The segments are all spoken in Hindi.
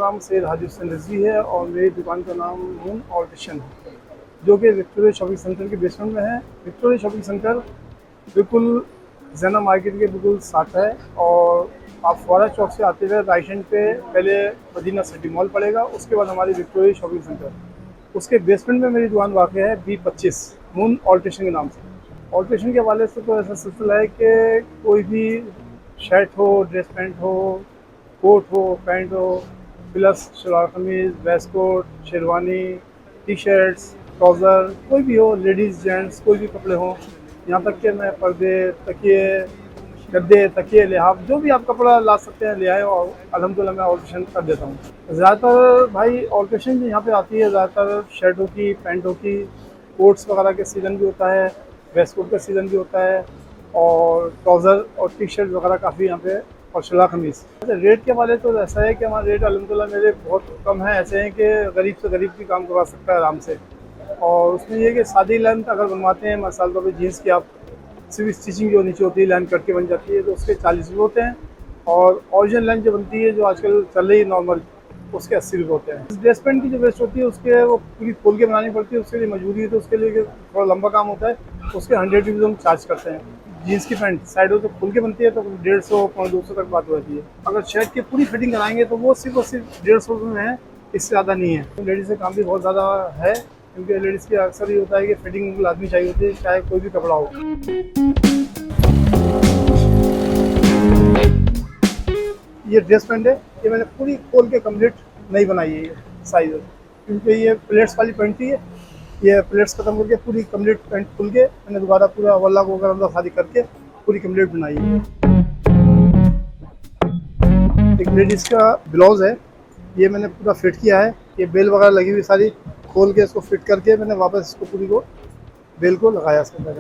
नाम सैयद हाजी हुसैन रिजवी है और मेरी दुकान का नाम मून ऑल्ट्रेशन है, जो कि विक्टोरिया शॉपिंग सेंटर के बेसमेंट में है। विक्टोरिया शॉपिंग सेंटर बिल्कुल ज़ैना मार्केट के बिल्कुल साथ है। और आप फुआरा चौक से आते हुए राइट हैंड पे पहले मदीना सिटी मॉल पड़ेगा, उसके बाद हमारी विक्टोरिया शॉपिंग सेंटर, उसके बेसमेंट में मेरी दुकान वाक़ है B25 मून ऑल्ट्रेशन के नाम से। ऑल्ट्रेशन के हवाले से तो ऐसा सिलसिला है कि कोई भी शर्ट हो, ड्रेस पैंट हो, कोट हो, पैंट हो, plus shalwar kameez, waistcoat, sherwani, T shirts, trouser, कोई भी हो, लेडीज़ जेंट्स कोई भी कपड़े हों, यहाँ तक कि मैं पर्दे, तकिए, गद्दे, तकिए, लिहाफ, जो भी आप कपड़ा ला सकते हैं ले आए और अल्हम्दुलिल्लाह मैं ऑल्ट्रेशन कर देता हूँ। ज़्यादातर भाई ऑल्ट्रेशन जो यहाँ पे आती है ज़्यादातर शर्टों की, पैंटों की, कोट्स वगैरह के सीज़न भी होता है, वेस्ट कोट का सीज़न भी होता है, और ट्राउज़र और टी शर्ट वगैरह काफ़ी यहाँ पे, और शलवार कमीज़। रेट के वाले तो ऐसा है कि हमारे रेट अल्हम्दुलिल्लाह मेरे बहुत कम हैं, ऐसे हैं कि गरीब से गरीब भी काम करवा सकता है आराम से। और उसमें ये है कि सादी लेंथ अगर बनवाते हैं, मिसाल तौर पर जीन्स की आप सिर्फ स्टिचिंग जो नीचे होती है लाइन कट के बन जाती है, तो उसके 40 रुपये होते हैं। और ओरिजिनल लाइन जो बनती है जो आजकल चल रही है नॉर्मल, उसके 80 रुपये होते हैं। ड्रेस पैंट की जो वेस्ट होती है उसके वो पूरी खोल के बनानी पड़ती है, उसके लिए मजबूरी है, तो उसके लिए थोड़ा लंबा काम होता है, उसके 100 रुपीज़ हम चार्ज करते हैं। जीन्स की पैंट साइडों से खोल के बनती है तो 150 पौने 200 तक बात होती है। अगर शर्ट की पूरी फिटिंग कराएंगे तो वो सिर्फ और सिर्फ 150 रुपये में है, इससे ज़्यादा नहीं है। तो लेडीज़ का काम भी बहुत ज़्यादा है, क्योंकि लेडीज़ की अक्सर ये होता है कि फिटिंग लाजमी चाहिए होती है, चाहे कोई भी कपड़ा हो। ये ड्रेस पैंट है, ये मैंने पूरी खोल के कंप्लीट नहीं बनाई है ये साइज, क्योंकि ये प्लेट्स वाली पैंट थी। ये प्लेट्स खत्म करके पूरी कंप्लीट पैंट खुल के मैंने दोबारा पूरा वल्ला को वगैरह शादी करके पूरी कंप्लीट बनाई है। एक लेडीज़ का ब्लाउज़ है, ये मैंने पूरा फिट किया है, ये बेल वगैरह लगी हुई सारी खोल के इसको फिट करके मैंने वापस इसको पूरी को बेल को लगाया इसके अंदर।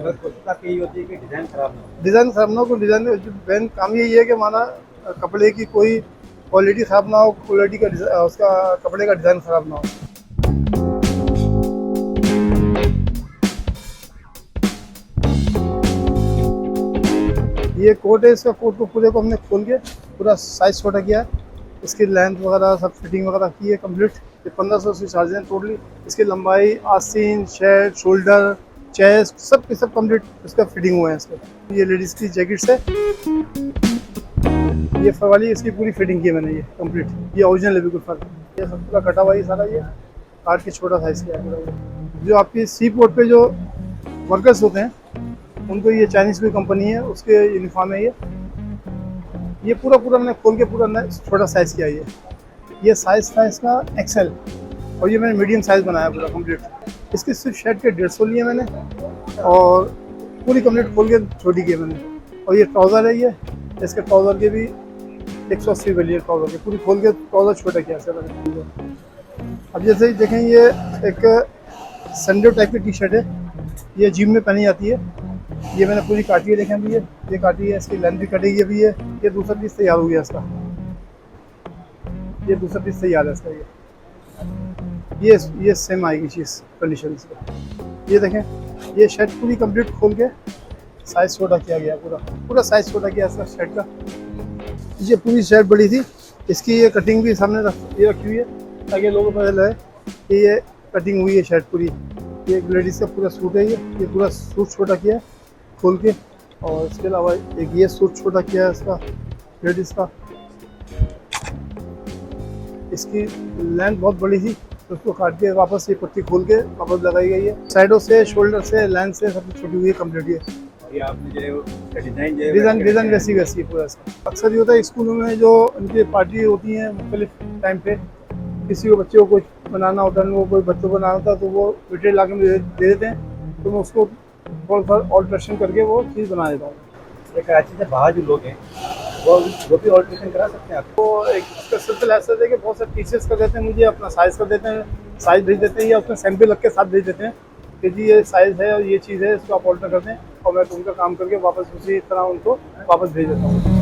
यही होती है कि डिज़ाइन खराब ना हो। डिज़ाइन खराब ना हो, डिज़ाइन मेन काम यही है कि हमारा कपड़े की कोई क्वालिटी ख़राब ना हो, क्वालिटी का उसका कपड़े का डिज़ाइन ख़राब ना हो। ये कोट है, इसका कोट को पूरे को हमने खोल के पूरा साइज़ छोटा किया है, इसकी लेंथ वगैरह सब फिटिंग वगैरह की है कंप्लीट। ये 1500 से चार्ज हैं टोटली। इसकी लंबाई, आस्तीन, शर्ट, शोल्डर, चेस्ट सब के सब कंप्लीट इसका फिटिंग हुआ है इसका। ये लेडीज़ की जैकेट्स है, ये फर वाली इसकी पूरी फिटिंग की है मैंने, ये कंप्लीट, ये ओरिजिनल है बिल्कुल फर। ये सब पूरा कटा हुआ है सारा, ये काट के छोटा साइज़ किया है पूरा। ये जो आपकी सी पोर्ट पे जो वर्कर्स होते हैं उनको ये चाइनीज़ की कंपनी है, उसके यूनिफॉर्म है ये पूरा पूरा मैंने खोल के पूरा छोटा साइज़ किया है। ये साइज़ था इसका एक्सेल, और ये मैंने मीडियम साइज़ बनाया पूरा कंप्लीट। इसकी सिर्फ शर्ट के 150 लिए मैंने, और पूरी कंप्लीट खोल के छोटी की है मैंने। और ये ट्राउज़र है, ये इसके ट्राउज़र के भी 180 रुपये लिए ट्राउज़र के, पूरी खोल के ट्राउज़र छोटा किया ऐसे मैंने। अब जैसे देखें, ये एक संडे टाइप की टी शर्ट है, ये जिम में पहनी जाती है। ये मैंने पूरी काटी है, देखें अभी ये काटी है, इसकी लेंथ भी कटेगी अभी। ये दूसरा पीस तैयार हो गया इसका, ये दूसरा पीस तैयार है इसका। ये सेम आएगी चीज़ कंडीशन इसका। ये देखें, ये शर्ट पूरी कंप्लीट खोल के साइज़ छोटा किया गया, पूरा साइज़ छोटा किया इसका शर्ट का। ये पूरी शर्ट बड़ी थी, इसकी ये कटिंग भी सामने ये रखी हुई है ताकि लोगों को पता लगे कि ये कटिंग हुई है शर्ट पूरी। ये एक लेडीज़ का पूरा सूट है, ये पूरा सूट छोटा किया है खोल के। और इसके अलावा एक ये सूट छोटा किया है इसका लेडीज़ का। इसकी लेंथ बहुत बड़ी थी, तो उसको काट के वापस ये पट्टी खोल के वापस लगाई गई है। साइडों से, शोल्डर से, लेंथ से सब छोटी हुई है कंप्लीट। ये आपने जो डिज़ाइन वैसी है पूरा इसका। अक्सर ये होता है स्कूलों में जो उनकी पार्टी होती हैं मुख्तलिफ टाइम पे, किसी को बच्चे को कुछ बनाना होता है, वो कोई बच्चों को बनाना होता है, तो वो मटेरियल लाके मुझे दे देते हैं, तो मैं उसको थोड़ा सा ऑल्ट्रेशन करके वो चीज़ बना देता हूँ। कराची से बाहर जो लोग हैं वो भी ऑल्ट्रेशन करा सकते हैं आपको। तो एक इसका सिलसिला ऐसा है कि बहुत सारे टीचर्स कर देते हैं, मुझे अपना साइज़ कर देते हैं, साइज़ भेज देते हैं, या उसमें सैंपल रख के साथ भेज देते हैं कि जी ये साइज़ है और ये चीज़ है, इसको आप ऑल्टर कर दें, और मैं उनका काम करके वापस उसी तरह उनको वापस भेज देता हूँ।